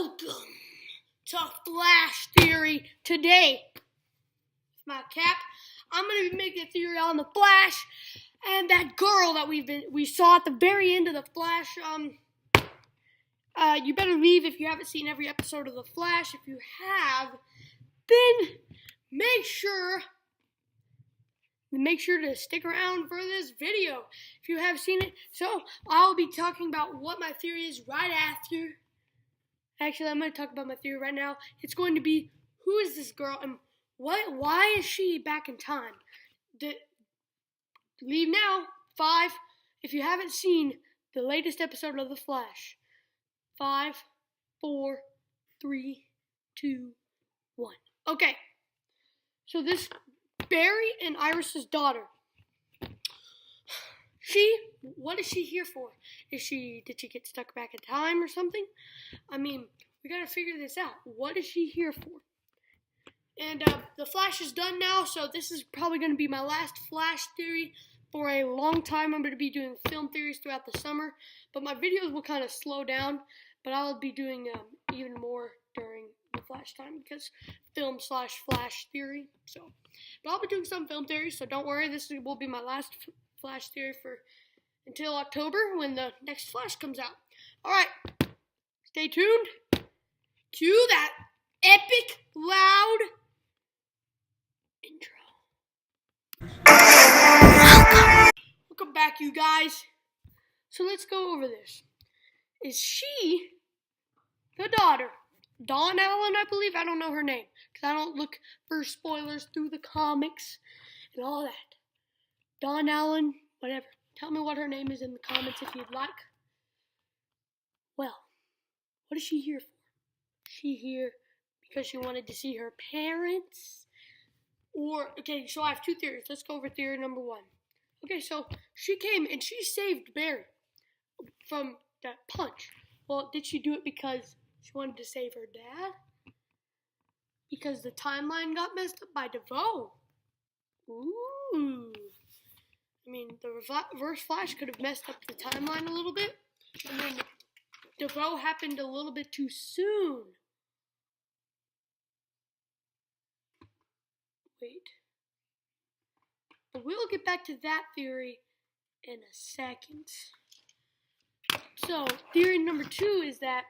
Welcome to Flash Theory. Today, with my cap, I'm going to be making a theory on the Flash and that girl that we saw at the very end of the Flash. You better leave if you haven't seen every episode of the Flash. If you have, then make sure to stick around for this video if you have seen it. So I'll be talking about what my theory is right after. Actually, I'm going to talk about my theory right now. It's going to be, who is this girl and why is she back in time? Leave now. 5. If you haven't seen the latest episode of The Flash. 5, 4, 3, 2, 1. Okay. So this Barry and Iris's daughter. What is she here for? Did she get stuck back in time or something? I mean, we gotta figure this out. What is she here for? And the Flash is done now, so this is probably going to be my last Flash theory for a long time. I'm going to be doing film theories throughout the summer, but my videos will kind of slow down, but I'll be doing even more during the Flash time because film/Flash theory. But I'll be doing some film theories, so don't worry. This will be my last Flash theory until October when the next Flash comes out. All right, stay tuned to that epic, loud intro. Welcome back, you guys. So let's go over this. Is she the daughter? Dawn Allen, I believe. I don't know her name because I don't look for spoilers through the comics and all that. Dawn Allen, whatever. Tell me what her name is in the comments if you'd like. Well, what is she here for? Is she here because she wanted to see her parents? Okay, so I have two theories. Let's go over theory number 1. Okay, so she came and she saved Barry from that punch. Well, did she do it because she wanted to save her dad? Because the timeline got messed up by DeVoe? Ooh. I mean, the reverse Flash could have messed up the timeline a little bit. And then DeVoe happened a little bit too soon. Wait. But we'll get back to that theory in a second. So, theory number 2 is that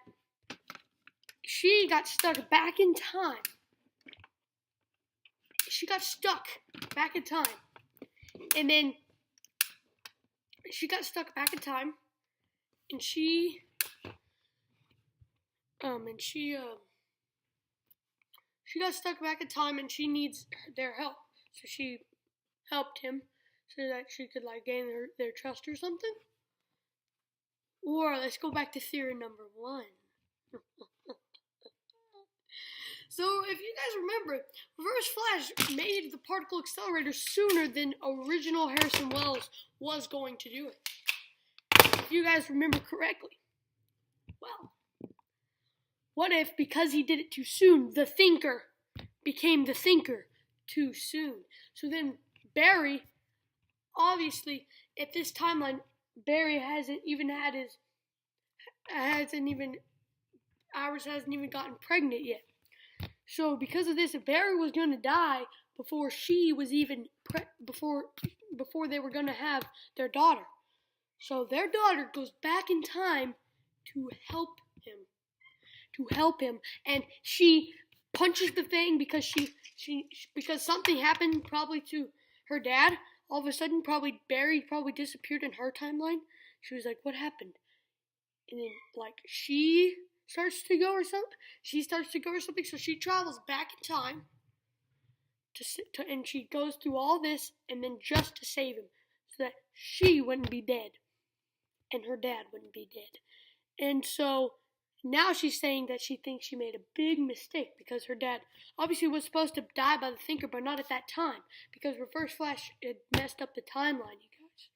she got stuck back in time. She got stuck back in time. And then she got stuck back in time. And she got stuck back in time and she needs their help. So she helped him so that she could gain their trust or something. Or let's go back to theory number 1. So if you guys remember, Reverse Flash made the particle accelerator sooner than original Harrison Wells was going to do it. If you guys remember correctly. Well, what if because he did it too soon, the Thinker became the Thinker too soon? So then Barry, obviously, at this timeline, Barry hasn't even gotten pregnant yet. So because of this, Barry was going to die before she was even before they were going to have their daughter. So their daughter goes back in time to help him, and she punches the thing because because something happened probably to her dad. All of a sudden, Barry disappeared in her timeline. She was like, "What happened?" And then she starts to go or something. So she travels back in time and she goes through all this, and then just to save him, so that she wouldn't be dead, and her dad wouldn't be dead. And so now she's saying that she thinks she made a big mistake because her dad obviously was supposed to die by the Thinker, but not at that time because Reverse Flash had messed up the timeline, you guys.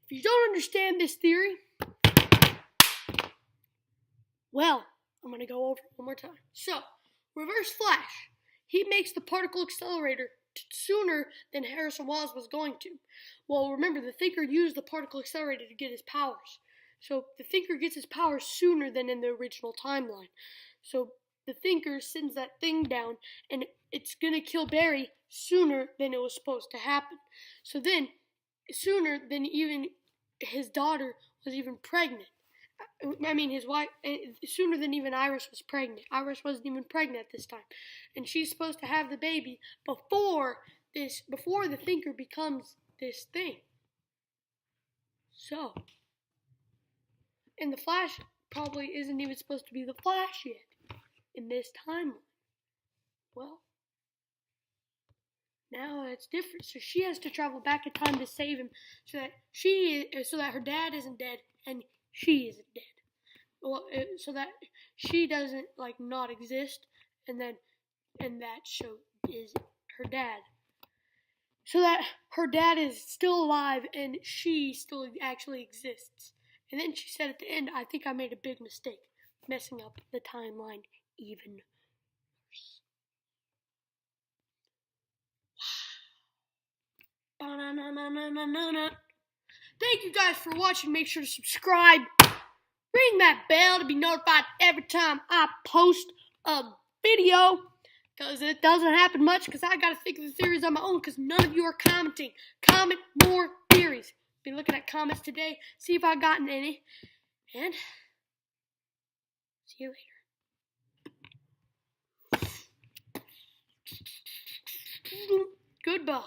If you don't understand this theory, well, I'm going to go over it one more time. So, Reverse Flash, he makes the particle accelerator sooner than Harrison Wells was going to. Well, remember, the Thinker used the particle accelerator to get his powers. So the Thinker gets his power sooner than in the original timeline. So the Thinker sends that thing down, and it's gonna kill Barry sooner than it was supposed to happen. So then, sooner than even his daughter was even pregnant. I mean, his wife, sooner than even Iris was pregnant. Iris wasn't even pregnant at this time. And she's supposed to have the baby before the Thinker becomes this thing. So, and the Flash probably isn't even supposed to be the Flash yet in this timeline. Well, now it's different. So she has to travel back in time to save him, so that her dad isn't dead and she isn't dead. Well, so that she doesn't not exist, and that show is her dad. So that her dad is still alive and she still actually exists. And then she said at the end, I think I made a big mistake, messing up the timeline even worse. Thank you guys for watching. Make sure to subscribe. Ring that bell to be notified every time I post a video. Because it doesn't happen much because I got to think of the theories on my own because none of you are commenting. Comment more theories. Be looking at comments today. See if I've gotten any. And see you later. Goodbye.